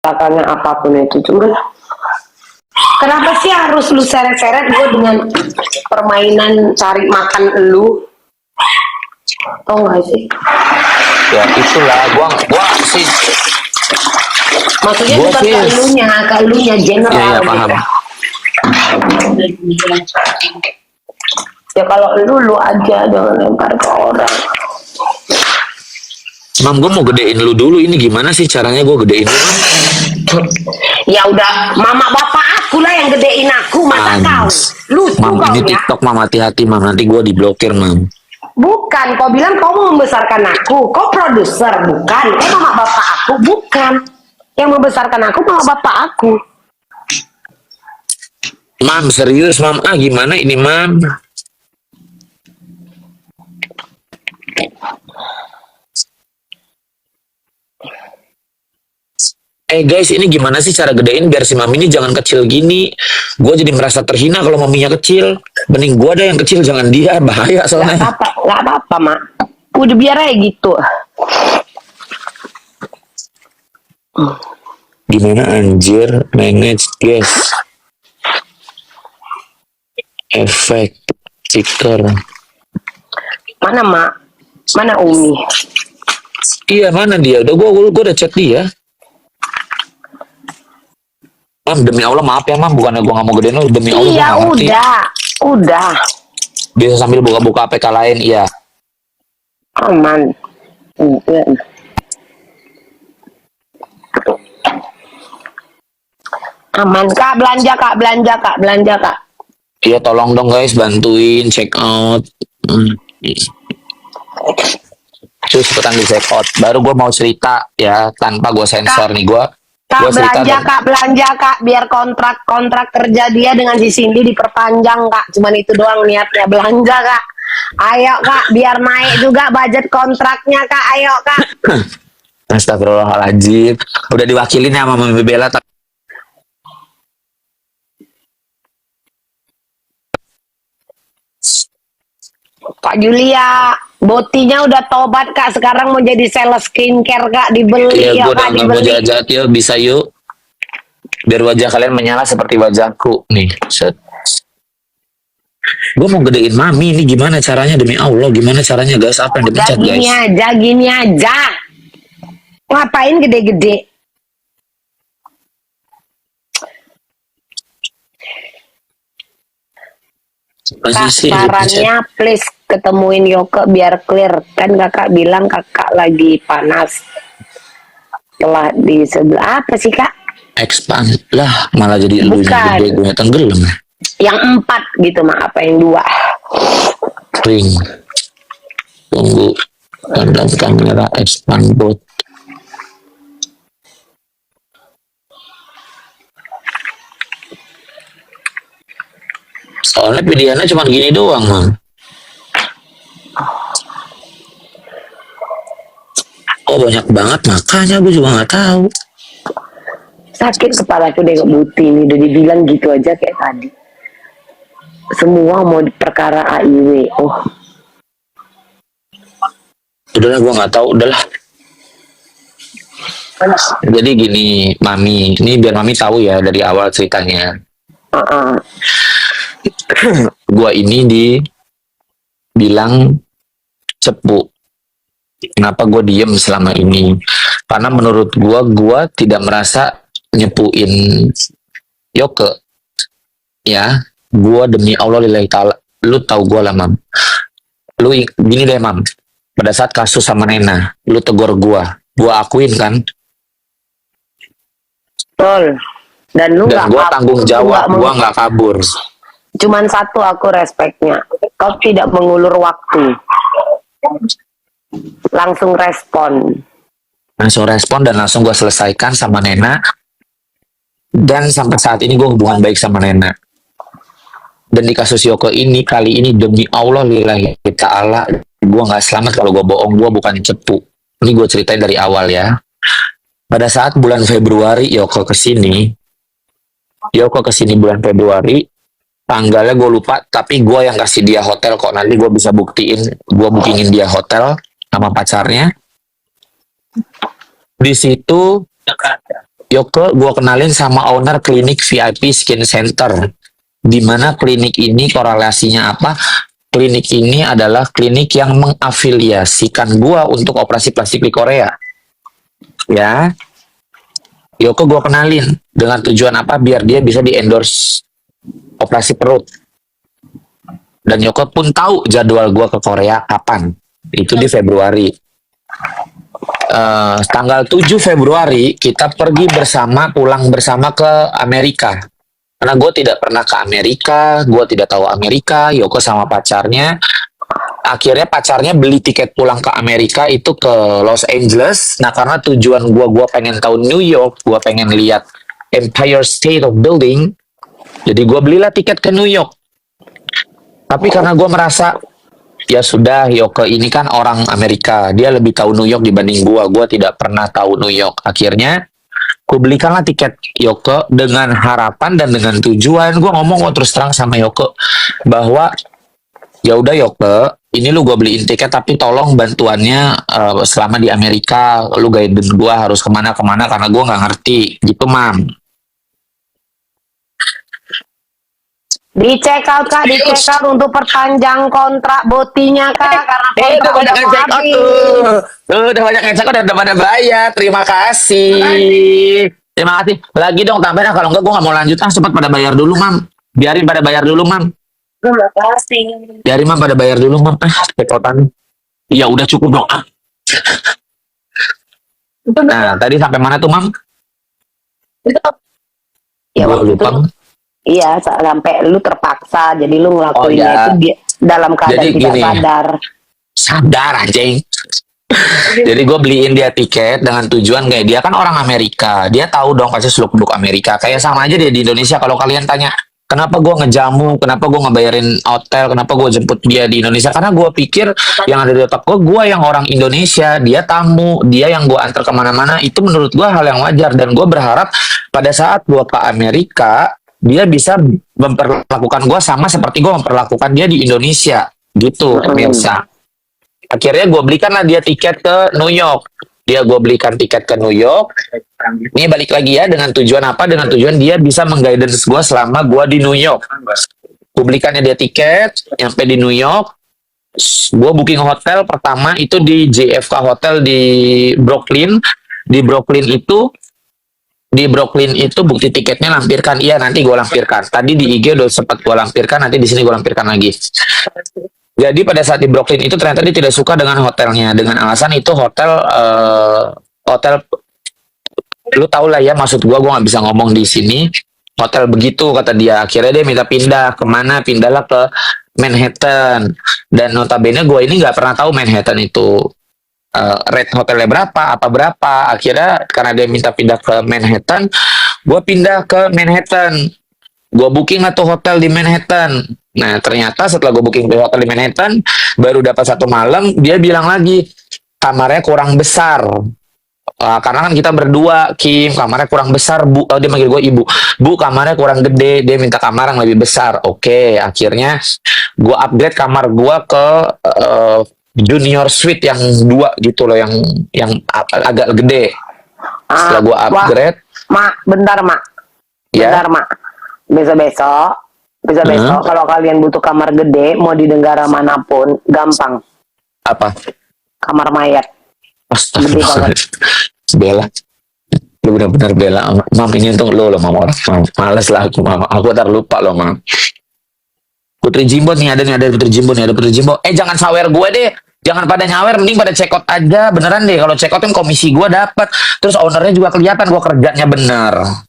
katakannya apapun itu, cuman kenapa sih harus lu seret-seret gue dengan permainan cari makan lu? Tau gak sih? Ya itulah gua sih. Maksudnya Gua bukan sih. ke elunya general. Iya paham. Gitu. Ya kalau lu aja, jangan lempar ke orang. Mam, gue mau gedein lu dulu. Ini gimana sih caranya gue gedein lu? Ya udah, mama bapak aku lah yang gedein aku, masa kau? Lucu Mam, kau ini ya. TikTok, Mam, hati-hati, Mam. Nanti gue diblokir, Mam. Bukan, kau bilang kau mau membesarkan aku. Kau produser, bukan. Mama bapak aku, bukan. Yang membesarkan aku mama bapak aku. Mam, serius, Mam. Gimana ini, Mam? Guys, ini gimana sih cara gedein biar si mami ini jangan kecil gini? Gue jadi merasa terhina kalau maminya kecil. Mending gue ada yang kecil, jangan dia. Bahaya soalnya. Gak apa-apa, Mak. Udah biar aja gitu. Gimana anjir manage guys? Efek stiker. Mana, Mak? Mana Umi? Iya, mana dia? Gue udah chat dia. Mam, demi Allah maaf ya, Mam, bukannya gue gak mau gedein lu, demi Allah. Iya, udah. Bisa sambil buka-buka APK lain, iya. Aman. Aman, Kak, belanja, Kak. Iya, tolong dong guys, bantuin check out. Terus cepetan di check out. Baru gue mau cerita ya, tanpa gue sensor nih gue. Kak, belanja, Kak, biar kontrak kerja dia dengan si Cindy diperpanjang, Kak. Cuman itu doang niatnya, belanja, Kak. Ayo, Kak, biar naik juga budget kontraknya, Kak. Ayo, Kak. Astagfirullahaladzim. Udah diwakilin ya sama Mami Bella. Pak Julia, botinya udah tobat, Kak. Sekarang mau jadi sales skincare, Kak. Dibeli, Iya, gue udah Kak, gak mau dibeli. jajat, yuk. Bisa yuk. Biar wajah kalian menyala seperti wajahku. Nih, set. Gue mau gedein mami, ini gimana caranya demi Allah? Gimana caranya guys? Apa yang dipencet guys? Gini aja. Ngapain gede-gede? Kak, sarannya please ketemuin Yoke biar clear. Kan kakak bilang kakak lagi panas. Telah di sebelah apa sih, Kak? Expand lah, malah jadi lu yang gede, gue tenggelam. Yang 4 gitu, Mak. Apa yang 2? Ring. Tunggu. Tanda kamera expand bot. Soalnya pilihannya cuma gini doang, Mam. Oh, banyak banget, makanya gue juga nggak tahu. Sakit kepalaku deh Buti ini, udah dibilang gitu aja kayak tadi. Semua mau perkara AIW. Oh. Udahlah, gue nggak tahu, udahlah. Jadi gini, Mami, ini biar Mami tahu ya dari awal ceritanya. Gua ini dibilang cepu. Kenapa gue diem selama ini? Karena menurut gue tidak merasa nyepuin Yoke. Ya, gue demi Allah lillahi ta'ala. Lu tahu gue lah, Mam. Lu gini deh, Mam. Pada saat kasus sama Nena, lu tegur gue akuin kan? Betul. Dan lu dan gue tanggung jawab, gue nggak kabur. Cuman satu aku respeknya, kau tidak mengulur waktu, langsung respon dan langsung gue selesaikan sama Nena. Dan sampai saat ini gue hubungan baik sama Nena. Dan di kasus Yoke ini, kali ini demi Allah lillahi ta'ala, gue nggak selamat kalau gue bohong, gue bukan cepu. Ini gue ceritain dari awal ya. Pada saat bulan Februari Yoke kesini bulan Februari, tanggalnya gue lupa, tapi gue yang kasih dia hotel kok. Nanti gue bisa buktiin, gue bookingin dia hotel sama pacarnya. Di situ Yoko gua kenalin sama owner klinik VIP Skin Center. Di mana klinik ini korelasinya apa? Klinik ini adalah klinik yang mengafiliasikan gua untuk operasi plastik di Korea. Ya, Yoko gua kenalin dengan tujuan apa? Biar dia bisa di endorse operasi perut. Dan Yoko pun tahu jadwal gua ke Korea kapan. Itu di Februari. Tanggal 7 Februari kita pergi bersama, pulang bersama ke Amerika. Karena gue tidak pernah ke Amerika, gue tidak tahu Amerika. Yoko sama pacarnya, akhirnya pacarnya beli tiket pulang ke Amerika itu ke Los Angeles. Nah, karena tujuan gue pengen tahu New York, gue pengen lihat Empire State of Building, jadi gue belilah tiket ke New York. Tapi karena gue merasa, ya sudah, Yoko ini kan orang Amerika, dia lebih tahu New York dibanding gue tidak pernah tahu New York. Akhirnya gue belikanlah tiket Yoko dengan harapan dan dengan tujuan. Gue ngomong terus terang sama Yoko bahwa ya udah Yoko, ini lu gue beliin tiket tapi tolong bantuannya selama di Amerika lu guide gue harus kemana-kemana karena gue nggak ngerti gitu, Mam. Di check out Kak, di check out untuk perpanjang kontrak botinya Kak, karena kontrak udah banyak udah yang mau check out habis. tuh. Udah banyak yang check out, udah pada bayar. Terima kasih. Terima kasih. Lagi dong tambahin, kalau enggak gue nggak mau lanjut. Cepat pada bayar dulu, Mam. Biarin pada bayar dulu, Mam. Terima kasih. Biarin, Mam, pada bayar dulu, Mam. Check outan. Iya, udah cukup dong. Nah, tadi sampai mana tuh, Mam? Ya Gua waktu lupa. itu, iya sampai lu terpaksa, jadi lu ngelakuinnya Oh, ya. itu dalam keadaan Jadi tidak gini. sadar. Sadar, anjing. Jadi gue beliin dia tiket dengan tujuan kayak dia kan orang Amerika, dia tahu dong pasti seluk-beluk Amerika. Kayak sama aja dia di Indonesia. Kalau kalian tanya kenapa gue ngejamu, kenapa gue ngebayarin hotel, kenapa gue jemput dia di Indonesia, karena gue pikir yang ada di otak gue yang orang Indonesia, dia tamu, dia yang gue antar kemana-mana, itu menurut gue hal yang wajar. Dan gue berharap pada saat gue ke Amerika dia bisa memperlakukan gue sama seperti gue memperlakukan dia di Indonesia gitu, pemirsa. Akhirnya gue belikanlah dia tiket ke New York. Gue belikan tiket ke New York. Ini balik lagi ya, dengan tujuan apa? Dengan tujuan dia bisa mengguidance gue selama gue di New York. Gue belikannya dia tiket, nyampe di New York. Gue booking hotel pertama itu di JFK Hotel di Brooklyn. Di Brooklyn itu bukti tiketnya lampirkan. Iya, nanti gue lampirkan. Tadi di IG udah sempat gue lampirkan, nanti di sini gue lampirkan lagi. Jadi pada saat di Brooklyn itu ternyata dia tidak suka dengan hotelnya, dengan alasan itu hotel lu tau lah ya, maksud gue nggak bisa ngomong di sini. Hotel begitu kata dia. Akhirnya dia minta pindah kemana? Pindahlah ke Manhattan. Dan notabene gue ini nggak pernah tahu Manhattan itu rate hotelnya berapa. Akhirnya karena dia minta pindah ke Manhattan, gue pindah ke Manhattan. Gue booking atau hotel di Manhattan. Nah, ternyata setelah gue booking di hotel di Manhattan, baru dapat 1 malam, dia bilang lagi, kamarnya kurang besar. Karena kan kita berdua, Kim, kamarnya kurang besar, Bu. Dia manggil gue ibu. Bu, kamarnya kurang gede, dia minta kamar yang lebih besar. Oke, akhirnya gue upgrade kamar gue ke junior suite yang 2 gitu loh, yang agak gede. Setelah gue upgrade. Mak, bentar, Mak. Ya. Bentar, Mak. Besok kalau kalian butuh kamar gede, mau di negara manapun, gampang. Apa? Kamar mayat. Astagfirullah. Bella. Lu benar-benar bela. Mam, ini untuk lo loh, Mam. Males lah aku, Mam. Aku ntar lupa loh, Mam. Putri Jimbo nih, ada Putri Jimbo nih, ada Putri Jimbo. Jangan sawer gue deh. Jangan pada nyawer, mending pada check out aja. Beneran deh, kalau check out kan komisi gue dapat. Terus ownernya juga kelihatan gue kerjanya bener.